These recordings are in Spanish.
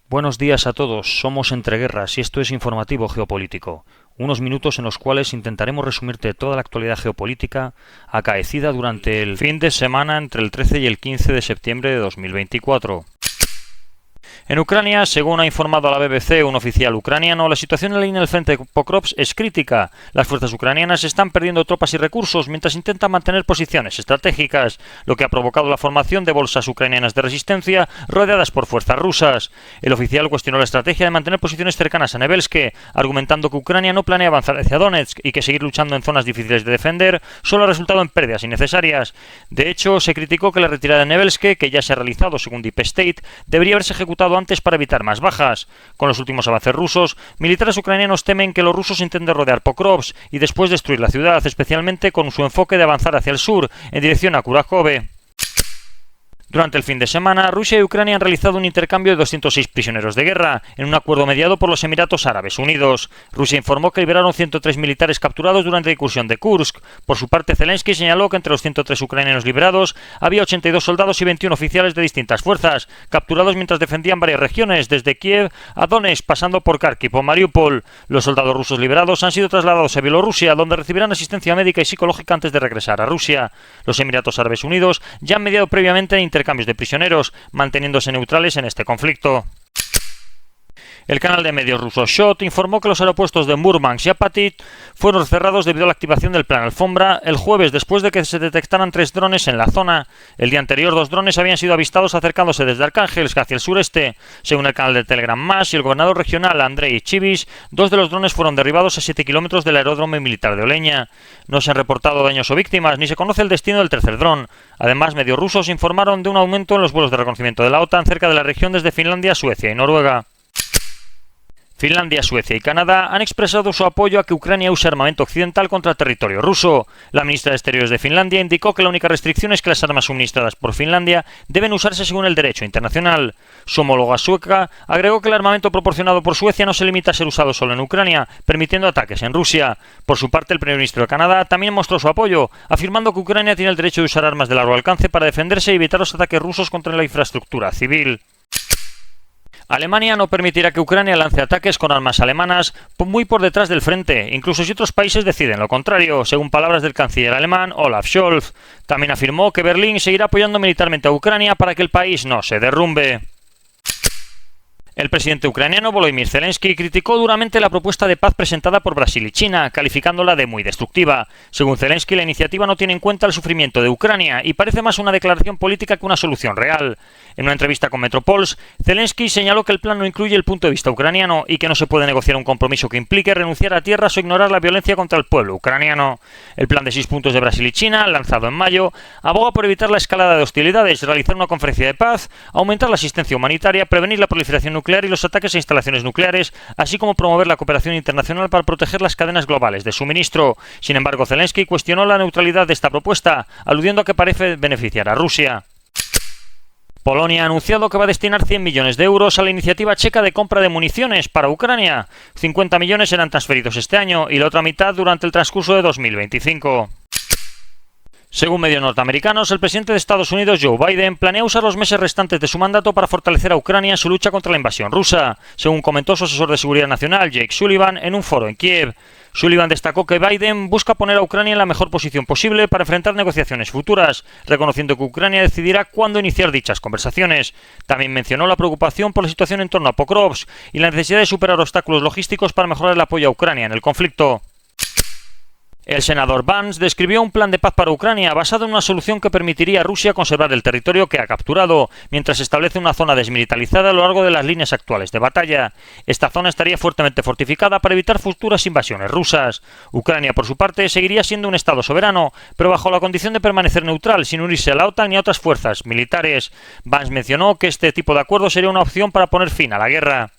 Buenos días a todos, somos Entreguerras y esto es Informativo Geopolítico, unos minutos en los cuales intentaremos resumirte toda la actualidad geopolítica acaecida durante el fin de semana entre el 13 y el 15 de septiembre de 2024. En Ucrania, según ha informado a la BBC un oficial ucraniano, la situación en la línea del frente de Pokrovsk es crítica. Las fuerzas ucranianas están perdiendo tropas y recursos mientras intentan mantener posiciones estratégicas, lo que ha provocado la formación de bolsas ucranianas de resistencia rodeadas por fuerzas rusas. El oficial cuestionó la estrategia de mantener posiciones cercanas a Nevelsk, argumentando que Ucrania no planea avanzar hacia Donetsk y que seguir luchando en zonas difíciles de defender solo ha resultado en pérdidas innecesarias. De hecho, se criticó que la retirada de Nevelsk, que ya se ha realizado según Deep State, debería haberse ejecutado antes para evitar más bajas. Con los últimos avances rusos, militares ucranianos temen que los rusos intenten rodear Pokrovsk y después destruir la ciudad, especialmente con su enfoque de avanzar hacia el sur, en dirección a Kurakhove. Durante el fin de semana, Rusia y Ucrania han realizado un intercambio de 206 prisioneros de guerra, en un acuerdo mediado por los Emiratos Árabes Unidos. Rusia informó que liberaron 103 militares capturados durante la incursión de Kursk. Por su parte, Zelensky señaló que entre los 103 ucranianos liberados había 82 soldados y 21 oficiales de distintas fuerzas, capturados mientras defendían varias regiones, desde Kiev a Donetsk, pasando por Kharkiv o Mariupol. Los soldados rusos liberados han sido trasladados a Bielorrusia, donde recibirán asistencia médica y psicológica antes de regresar a Rusia. Los Emiratos Árabes Unidos ya han mediado previamente en intercambios de prisioneros, manteniéndose neutrales en este conflicto. El canal de medios ruso Shot informó que los aeropuertos de Murmansk y Apatit fueron cerrados debido a la activación del plan Alfombra el jueves después de que se detectaran 3 drones en la zona. El día anterior 2 drones habían sido avistados acercándose desde Arcángelsk hacia el sureste. Según el canal de Telegram Más y el gobernador regional Andrei Chivis, 2 de los drones fueron derribados a 7 kilómetros del aeródromo militar de Oleña. No se han reportado daños o víctimas, ni se conoce el destino del tercer dron. Además, medios rusos informaron de un aumento en los vuelos de reconocimiento de la OTAN cerca de la región desde Finlandia, Suecia y Noruega. Finlandia, Suecia y Canadá han expresado su apoyo a que Ucrania use armamento occidental contra el territorio ruso. La ministra de Exteriores de Finlandia indicó que la única restricción es que las armas suministradas por Finlandia deben usarse según el derecho internacional. Su homóloga sueca agregó que el armamento proporcionado por Suecia no se limita a ser usado solo en Ucrania, permitiendo ataques en Rusia. Por su parte, el primer ministro de Canadá también mostró su apoyo, afirmando que Ucrania tiene el derecho de usar armas de largo alcance para defenderse y evitar los ataques rusos contra la infraestructura civil. Alemania no permitirá que Ucrania lance ataques con armas alemanas muy por detrás del frente, incluso si otros países deciden lo contrario, según palabras del canciller alemán Olaf Scholz. También afirmó que Berlín seguirá apoyando militarmente a Ucrania para que el país no se derrumbe. El presidente ucraniano Volodymyr Zelensky criticó duramente la propuesta de paz presentada por Brasil y China, calificándola de muy destructiva. Según Zelensky, la iniciativa no tiene en cuenta el sufrimiento de Ucrania y parece más una declaración política que una solución real. En una entrevista con Metropols, Zelensky señaló que el plan no incluye el punto de vista ucraniano y que no se puede negociar un compromiso que implique renunciar a tierras o ignorar la violencia contra el pueblo ucraniano. El plan de 6 puntos de Brasil y China, lanzado en mayo, aboga por evitar la escalada de hostilidades, realizar una conferencia de paz, aumentar la asistencia humanitaria, prevenir la proliferación nuclear y los ataques a instalaciones nucleares, así como promover la cooperación internacional para proteger las cadenas globales de suministro. Sin embargo, Zelensky cuestionó la neutralidad de esta propuesta, aludiendo a que parece beneficiar a Rusia. Polonia ha anunciado que va a destinar 100 millones de euros a la iniciativa checa de compra de municiones para Ucrania. 50 millones serán transferidos este año y la otra mitad durante el transcurso de 2025. Según medios norteamericanos, el presidente de Estados Unidos, Joe Biden, planea usar los meses restantes de su mandato para fortalecer a Ucrania en su lucha contra la invasión rusa, según comentó su asesor de seguridad nacional, Jake Sullivan, en un foro en Kiev. Sullivan destacó que Biden busca poner a Ucrania en la mejor posición posible para enfrentar negociaciones futuras, reconociendo que Ucrania decidirá cuándo iniciar dichas conversaciones. También mencionó la preocupación por la situación en torno a Pokrovsk y la necesidad de superar obstáculos logísticos para mejorar el apoyo a Ucrania en el conflicto. El senador Vance describió un plan de paz para Ucrania basado en una solución que permitiría a Rusia conservar el territorio que ha capturado, mientras establece una zona desmilitarizada a lo largo de las líneas actuales de batalla. Esta zona estaría fuertemente fortificada para evitar futuras invasiones rusas. Ucrania, por su parte, seguiría siendo un estado soberano, pero bajo la condición de permanecer neutral, sin unirse a la OTAN ni a otras fuerzas militares. Vance mencionó que este tipo de acuerdo sería una opción para poner fin a la guerra.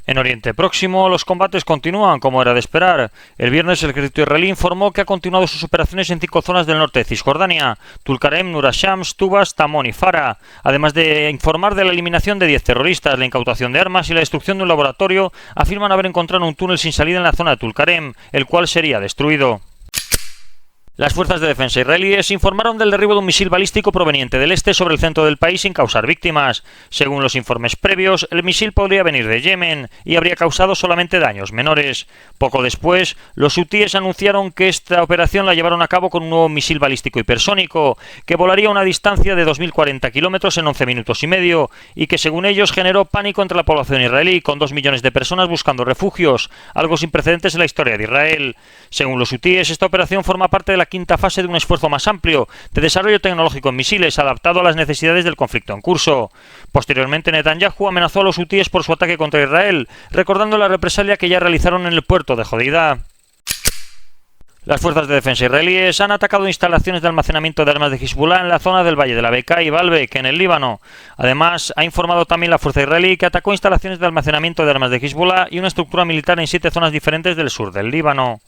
En Oriente Próximo, los combates continúan como era de esperar. El viernes el ejército israelí informó que ha continuado sus operaciones en 5 zonas del norte de Cisjordania: Tulkarem, Nur Shams, Tubas, Tamón y Farah, además de informar de la eliminación de 10 terroristas, la incautación de armas y la destrucción de un laboratorio. Afirman haber encontrado un túnel sin salida en la zona de Tulkarem, el cual sería destruido. Las fuerzas de defensa israelíes informaron del derribo de un misil balístico proveniente del este sobre el centro del país sin causar víctimas. Según los informes previos, el misil podría venir de Yemen y habría causado solamente daños menores. Poco después, los hutíes anunciaron que esta operación la llevaron a cabo con un nuevo misil balístico hipersónico, que volaría a una distancia de 2.040 kilómetros en 11 minutos y medio, y que según ellos generó pánico entre la población israelí, con 2 millones de personas buscando refugios, algo sin precedentes en la historia de Israel. Según los hutíes, esta operación forma parte de la quinta fase de un esfuerzo más amplio de desarrollo tecnológico en misiles adaptado a las necesidades del conflicto en curso. Posteriormente, Netanyahu amenazó a los hutíes por su ataque contra Israel, recordando la represalia que ya realizaron en el puerto de Jodida. Las fuerzas de defensa israelíes han atacado instalaciones de almacenamiento de armas de Hezbollah en la zona del Valle de la Bekaa y Baalbek, en el Líbano. Además, ha informado también la fuerza israelí que atacó instalaciones de almacenamiento de armas de Hezbollah y una estructura militar en 7 zonas diferentes del sur del Líbano.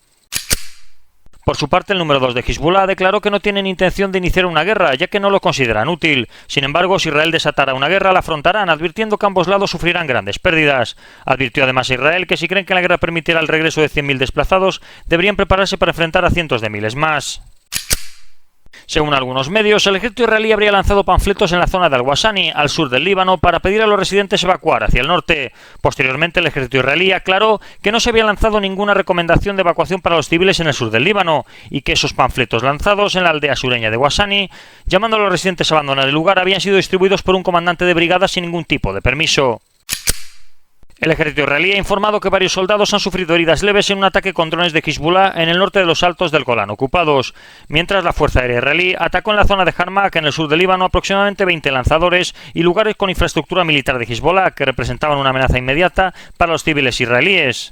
Por su parte, el número 2 de Hezbollah declaró que no tienen intención de iniciar una guerra, ya que no lo consideran útil. Sin embargo, si Israel desatara una guerra, la afrontarán, advirtiendo que ambos lados sufrirán grandes pérdidas. Advirtió además a Israel que si creen que la guerra permitirá el regreso de 100.000 desplazados, deberían prepararse para enfrentar a cientos de miles más. Según algunos medios, el ejército israelí habría lanzado panfletos en la zona de Al-Wasani, al sur del Líbano, para pedir a los residentes evacuar hacia el norte. Posteriormente, el ejército israelí aclaró que no se había lanzado ninguna recomendación de evacuación para los civiles en el sur del Líbano y que esos panfletos lanzados en la aldea sureña de Wasani, llamando a los residentes a abandonar el lugar, habían sido distribuidos por un comandante de brigada sin ningún tipo de permiso. El ejército israelí ha informado que varios soldados han sufrido heridas leves en un ataque con drones de Hezbollah en el norte de los Altos del Golán ocupados, mientras la Fuerza Aérea israelí atacó en la zona de Jarmak, en el sur del Líbano, aproximadamente 20 lanzadores y lugares con infraestructura militar de Hezbollah que representaban una amenaza inmediata para los civiles israelíes.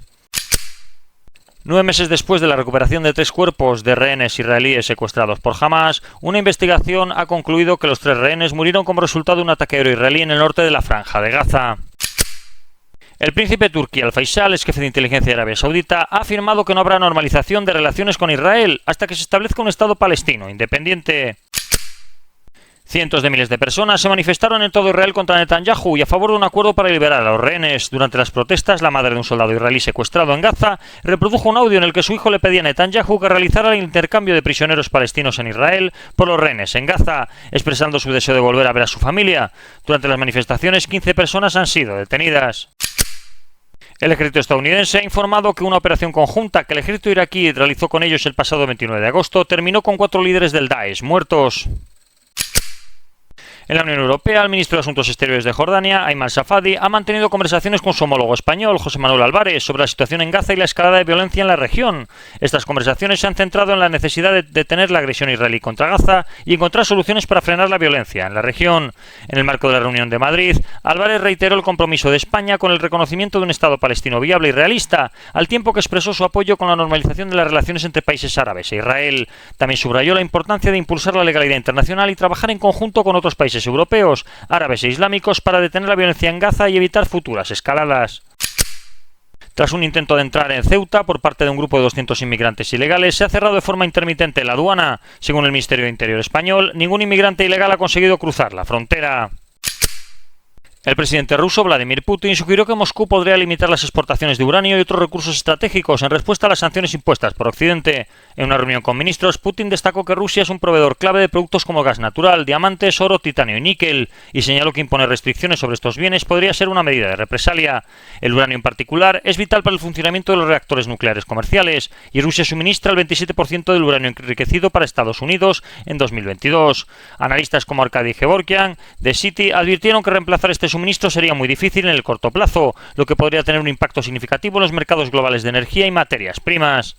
9 meses después de la recuperación de 3 cuerpos de rehenes israelíes secuestrados por Hamas, una investigación ha concluido que los 3 rehenes murieron como resultado de un ataque aéreo israelí en el norte de la Franja de Gaza. El príncipe turquí Al-Faisal, ex jefe de inteligencia de Arabia Saudita, ha afirmado que no habrá normalización de relaciones con Israel hasta que se establezca un Estado palestino independiente. Cientos de miles de personas se manifestaron en todo Israel contra Netanyahu y a favor de un acuerdo para liberar a los rehenes. Durante las protestas, la madre de un soldado israelí secuestrado en Gaza reprodujo un audio en el que su hijo le pedía a Netanyahu que realizara el intercambio de prisioneros palestinos en Israel por los rehenes en Gaza, expresando su deseo de volver a ver a su familia. Durante las manifestaciones, 15 personas han sido detenidas. El ejército estadounidense ha informado que una operación conjunta que el ejército iraquí realizó con ellos el pasado 29 de agosto terminó con 4 líderes del Daesh muertos. En la Unión Europea, el ministro de Asuntos Exteriores de Jordania, Ayman Safadi, ha mantenido conversaciones con su homólogo español, José Manuel Álvarez, sobre la situación en Gaza y la escalada de violencia en la región. Estas conversaciones se han centrado en la necesidad de detener la agresión israelí contra Gaza y encontrar soluciones para frenar la violencia en la región. En el marco de la reunión de Madrid, Álvarez reiteró el compromiso de España con el reconocimiento de un Estado palestino viable y realista, al tiempo que expresó su apoyo con la normalización de las relaciones entre países árabes e Israel. También subrayó la importancia de impulsar la legalidad internacional y trabajar en conjunto con otros países europeos, árabes e islámicos para detener la violencia en Gaza y evitar futuras escaladas. Tras un intento de entrar en Ceuta por parte de un grupo de 200 inmigrantes ilegales, se ha cerrado de forma intermitente la aduana. Según el Ministerio de Interior español, ningún inmigrante ilegal ha conseguido cruzar la frontera. El presidente ruso Vladimir Putin sugirió que Moscú podría limitar las exportaciones de uranio y otros recursos estratégicos en respuesta a las sanciones impuestas por Occidente. En una reunión con ministros, Putin destacó que Rusia es un proveedor clave de productos como gas natural, diamantes, oro, titanio y níquel, y señaló que imponer restricciones sobre estos bienes podría ser una medida de represalia. El uranio en particular es vital para el funcionamiento de los reactores nucleares comerciales, y Rusia suministra el 27% del uranio enriquecido para Estados Unidos en 2022. Analistas como Arkady Gevorkian de Citi advirtieron que reemplazar este suministro sería muy difícil en el corto plazo, lo que podría tener un impacto significativo en los mercados globales de energía y materias primas.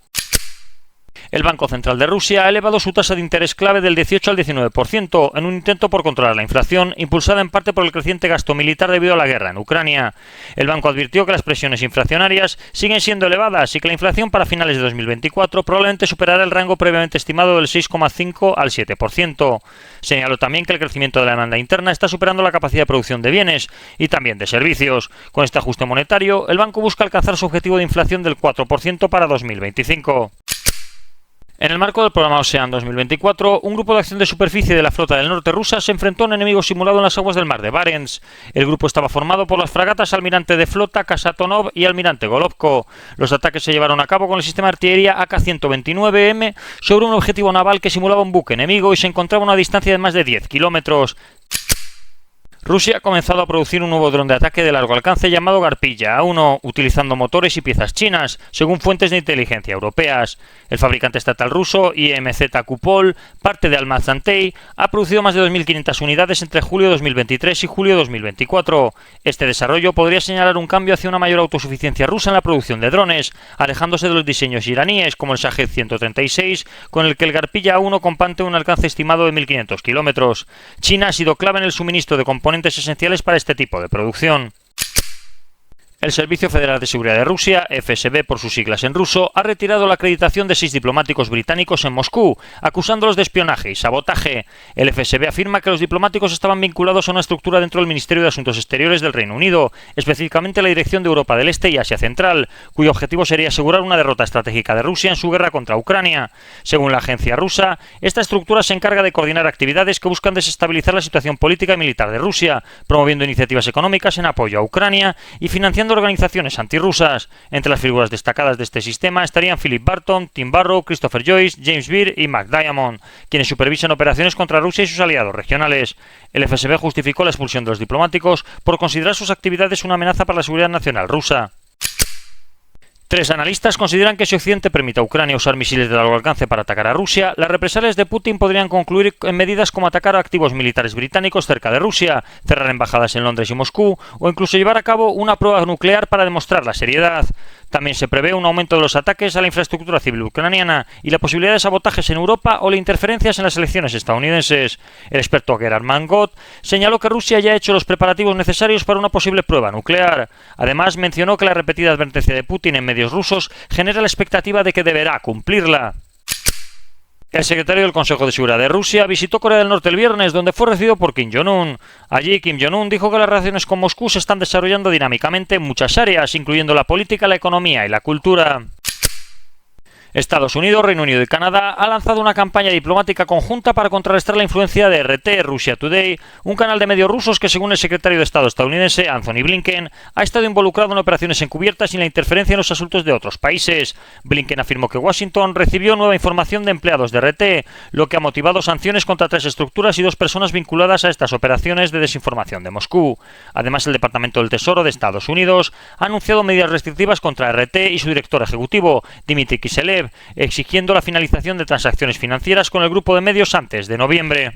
El Banco Central de Rusia ha elevado su tasa de interés clave del 18 al 19% en un intento por controlar la inflación, impulsada en parte por el creciente gasto militar debido a la guerra en Ucrania. El banco advirtió que las presiones inflacionarias siguen siendo elevadas y que la inflación para finales de 2024 probablemente superará el rango previamente estimado del 6,5 al 7%. Señaló también que el crecimiento de la demanda interna está superando la capacidad de producción de bienes y también de servicios. Con este ajuste monetario, el banco busca alcanzar su objetivo de inflación del 4% para 2025. En el marco del programa Ocean 2024, un grupo de acción de superficie de la flota del norte rusa se enfrentó a un enemigo simulado en las aguas del mar de Barents. El grupo estaba formado por las fragatas Almirante de Flota Kasatonov y Almirante Golovko. Los ataques se llevaron a cabo con el sistema de artillería AK-129M sobre un objetivo naval que simulaba un buque enemigo y se encontraba a una distancia de más de 10 kilómetros. Rusia ha comenzado a producir un nuevo dron de ataque de largo alcance llamado Garpilla A1, utilizando motores y piezas chinas, según fuentes de inteligencia europeas. El fabricante estatal ruso, IMZ Kupol, parte de Almaz-Antey, ha producido más de 2.500 unidades entre julio de 2023 y julio de 2024. Este desarrollo podría señalar un cambio hacia una mayor autosuficiencia rusa en la producción de drones, alejándose de los diseños iraníes como el Shahed 136, con el que el Garpilla A1 comparte un alcance estimado de 1.500 kilómetros. China ha sido clave en el suministro de componentes esenciales para este tipo de producción. El Servicio Federal de Seguridad de Rusia, FSB por sus siglas en ruso, ha retirado la acreditación de 6 diplomáticos británicos en Moscú, acusándolos de espionaje y sabotaje. El FSB afirma que los diplomáticos estaban vinculados a una estructura dentro del Ministerio de Asuntos Exteriores del Reino Unido, específicamente la Dirección de Europa del Este y Asia Central, cuyo objetivo sería asegurar una derrota estratégica de Rusia en su guerra contra Ucrania. Según la agencia rusa, esta estructura se encarga de coordinar actividades que buscan desestabilizar la situación política y militar de Rusia, promoviendo iniciativas económicas en apoyo a Ucrania y financiando organizaciones antirrusas. Entre las figuras destacadas de este sistema estarían Philip Barton, Tim Barrow, Christopher Joyce, James Beer y Mark Diamond, quienes supervisan operaciones contra Rusia y sus aliados regionales. El FSB justificó la expulsión de los diplomáticos por considerar sus actividades una amenaza para la seguridad nacional rusa. 3 analistas consideran que si Occidente permite a Ucrania usar misiles de largo alcance para atacar a Rusia, las represalias de Putin podrían concluir en medidas como atacar a activos militares británicos cerca de Rusia, cerrar embajadas en Londres y Moscú, o incluso llevar a cabo una prueba nuclear para demostrar la seriedad. También se prevé un aumento de los ataques a la infraestructura civil ucraniana y la posibilidad de sabotajes en Europa o de interferencias en las elecciones estadounidenses. El experto Gerard Mangot señaló que Rusia ya ha hecho los preparativos necesarios para una posible prueba nuclear. Además, mencionó que la repetida advertencia de Putin en medios rusos genera la expectativa de que deberá cumplirla. El secretario del Consejo de Seguridad de Rusia visitó Corea del Norte el viernes, donde fue recibido por Kim Jong-un. Allí, Kim Jong-un dijo que las relaciones con Moscú se están desarrollando dinámicamente en muchas áreas, incluyendo la política, la economía y la cultura. Estados Unidos, Reino Unido y Canadá han lanzado una campaña diplomática conjunta para contrarrestar la influencia de RT, Russia Today, un canal de medios rusos que, según el secretario de Estado estadounidense, Anthony Blinken, ha estado involucrado en operaciones encubiertas y en la interferencia en los asuntos de otros países. Blinken afirmó que Washington recibió nueva información de empleados de RT, lo que ha motivado sanciones contra 3 estructuras y 2 personas vinculadas a estas operaciones de desinformación de Moscú. Además, el Departamento del Tesoro de Estados Unidos ha anunciado medidas restrictivas contra RT y su director ejecutivo, Dmitry Kiselev, exigiendo la finalización de transacciones financieras con el grupo de medios antes de noviembre.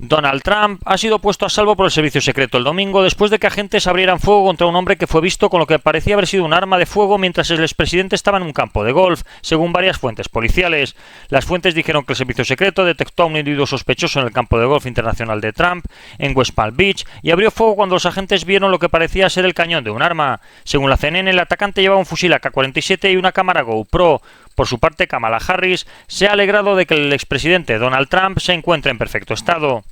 Donald Trump ha sido puesto a salvo por el servicio secreto el domingo después de que agentes abrieran fuego contra un hombre que fue visto con lo que parecía haber sido un arma de fuego mientras el expresidente estaba en un campo de golf, según varias fuentes policiales. Las fuentes dijeron que el servicio secreto detectó a un individuo sospechoso en el campo de golf internacional de Trump, en West Palm Beach, y abrió fuego cuando los agentes vieron lo que parecía ser el cañón de un arma. Según la CNN, el atacante llevaba un fusil AK-47 y una cámara GoPro. Por su parte, Kamala Harris se ha alegrado de que el expresidente Donald Trump se encuentre en perfecto estado.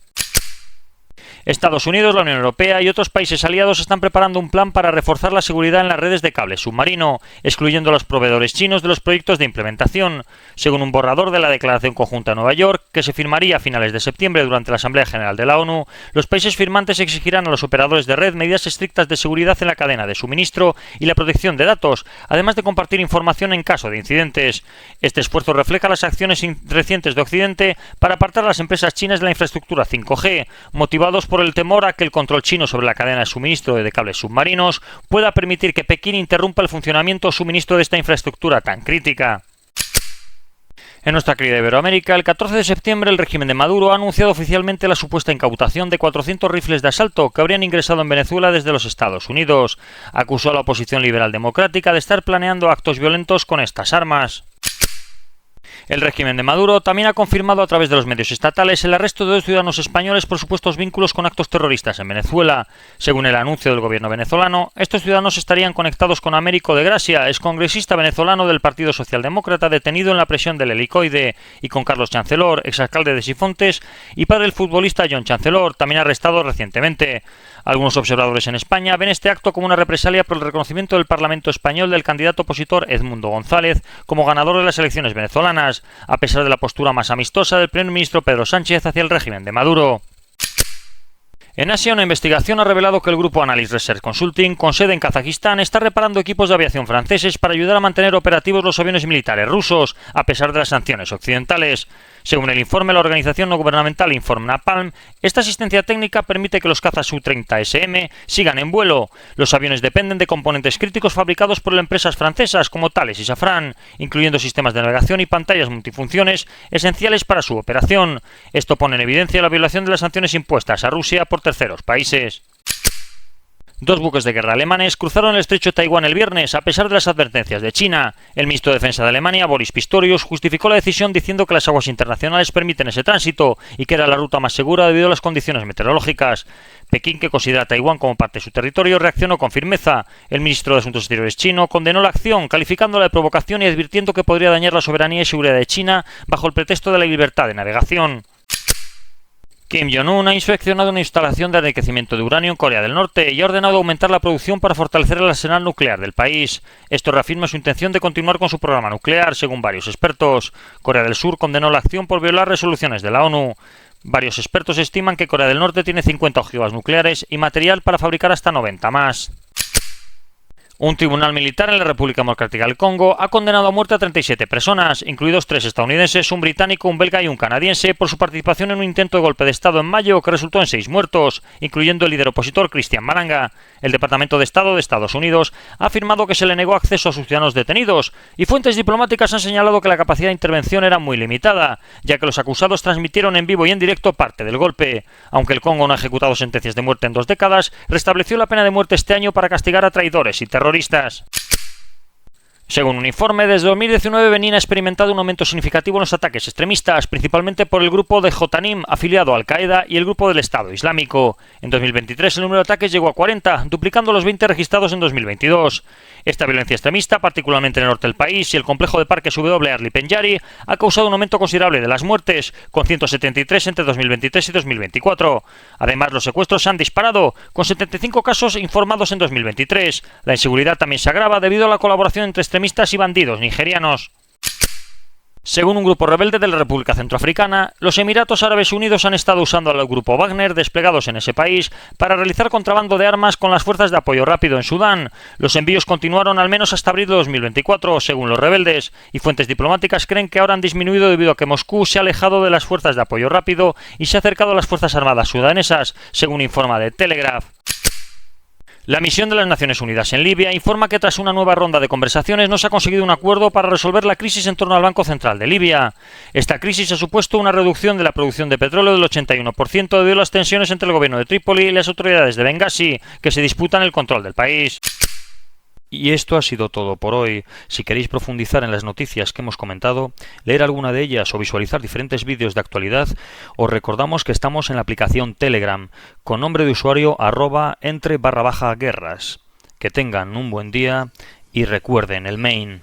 Estados Unidos, la Unión Europea y otros países aliados están preparando un plan para reforzar la seguridad en las redes de cable submarino, excluyendo a los proveedores chinos de los proyectos de implementación. Según un borrador de la Declaración Conjunta de Nueva York, que se firmaría a finales de septiembre durante la Asamblea General de la ONU, los países firmantes exigirán a los operadores de red medidas estrictas de seguridad en la cadena de suministro y la protección de datos, además de compartir información en caso de incidentes. Este esfuerzo refleja las acciones recientes de Occidente para apartar a las empresas chinas de la infraestructura 5G, motivados por el temor a que el control chino sobre la cadena de suministro de cables submarinos pueda permitir que Pekín interrumpa el funcionamiento o suministro de esta infraestructura tan crítica. En nuestra querida Iberoamérica, el 14 de septiembre el régimen de Maduro ha anunciado oficialmente la supuesta incautación de 400 rifles de asalto que habrían ingresado en Venezuela desde los Estados Unidos. Acusó a la oposición liberal democrática de estar planeando actos violentos con estas armas. El régimen de Maduro también ha confirmado a través de los medios estatales el arresto de 2 ciudadanos españoles por supuestos vínculos con actos terroristas en Venezuela. Según el anuncio del gobierno venezolano, estos ciudadanos estarían conectados con Américo de Gracia, excongresista venezolano del Partido Socialdemócrata detenido en la prisión del Helicoide, y con Carlos Chancelor, exalcalde de Sifontes, y padre del futbolista John Chancelor, también arrestado recientemente. Algunos observadores en España ven este acto como una represalia por el reconocimiento del Parlamento español del candidato opositor Edmundo González como ganador de las elecciones venezolanas, a pesar de la postura más amistosa del primer ministro Pedro Sánchez hacia el régimen de Maduro. En Asia, una investigación ha revelado que el grupo Analyst Research Consulting, con sede en Kazajistán, está reparando equipos de aviación franceses para ayudar a mantener operativos los aviones militares rusos, a pesar de las sanciones occidentales. Según el informe de la organización no gubernamental Inform Napalm, esta asistencia técnica permite que los cazas Su-30SM sigan en vuelo. Los aviones dependen de componentes críticos fabricados por empresas francesas como Thales y Safran, incluyendo sistemas de navegación y pantallas multifunciones esenciales para su operación. Esto pone en evidencia la violación de las sanciones impuestas a Rusia por terceros países. Dos buques de guerra alemanes cruzaron el estrecho de Taiwán el viernes, a pesar de las advertencias de China. El ministro de Defensa de Alemania, Boris Pistorius, justificó la decisión diciendo que las aguas internacionales permiten ese tránsito y que era la ruta más segura debido a las condiciones meteorológicas. Pekín, que considera a Taiwán como parte de su territorio, reaccionó con firmeza. El ministro de Asuntos Exteriores chino condenó la acción, calificándola de provocación y advirtiendo que podría dañar la soberanía y seguridad de China bajo el pretexto de la libertad de navegación. Kim Jong-un ha inspeccionado una instalación de enriquecimiento de uranio en Corea del Norte y ha ordenado aumentar la producción para fortalecer el arsenal nuclear del país. Esto reafirma su intención de continuar con su programa nuclear, según varios expertos. Corea del Sur condenó la acción por violar resoluciones de la ONU. Varios expertos estiman que Corea del Norte tiene 50 ojivas nucleares y material para fabricar hasta 90 más. Un tribunal militar en la República Democrática del Congo ha condenado a muerte a 37 personas, incluidos 3 estadounidenses, un británico, un belga y un canadiense, por su participación en un intento de golpe de Estado en mayo que resultó en 6 muertos, incluyendo el líder opositor Christian Malanga. El Departamento de Estado de Estados Unidos ha afirmado que se le negó acceso a sus ciudadanos detenidos, y fuentes diplomáticas han señalado que la capacidad de intervención era muy limitada, ya que los acusados transmitieron en vivo y en directo parte del golpe. Aunque el Congo no ha ejecutado sentencias de muerte en 2 décadas, restableció la pena de muerte este año para castigar a traidores y terroristas. Según un informe, desde 2019 Benín ha experimentado un aumento significativo en los ataques extremistas, principalmente por el grupo de Jotanim, afiliado a Al-Qaeda, y el grupo del Estado Islámico. En 2023 el número de ataques llegó a 40, duplicando los 20 registrados en 2022. Esta violencia extremista, particularmente en el norte del país y el complejo de parques W Arli Penyari, ha causado un aumento considerable de las muertes, con 173 entre 2023 y 2024. Además, los secuestros se han disparado, con 75 casos informados en 2023. La inseguridad también se agrava debido a la colaboración entre extremistas y bandidos nigerianos. Según un grupo rebelde de la República Centroafricana, los Emiratos Árabes Unidos han estado usando al grupo Wagner desplegados en ese país para realizar contrabando de armas con las fuerzas de apoyo rápido en Sudán. Los envíos continuaron al menos hasta abril de 2024, según los rebeldes, y fuentes diplomáticas creen que ahora han disminuido debido a que Moscú se ha alejado de las fuerzas de apoyo rápido y se ha acercado a las fuerzas armadas sudanesas, según informa The Telegraph. La misión de las Naciones Unidas en Libia informa que tras una nueva ronda de conversaciones no se ha conseguido un acuerdo para resolver la crisis en torno al Banco Central de Libia. Esta crisis ha supuesto una reducción de la producción de petróleo del 81% debido a las tensiones entre el gobierno de Trípoli y las autoridades de Bengasi, que se disputan el control del país. Y esto ha sido todo por hoy. Si queréis profundizar en las noticias que hemos comentado, leer alguna de ellas o visualizar diferentes vídeos de actualidad, os recordamos que estamos en la aplicación Telegram, con nombre de usuario @entre_guerras. Que tengan un buen día y recuerden el main.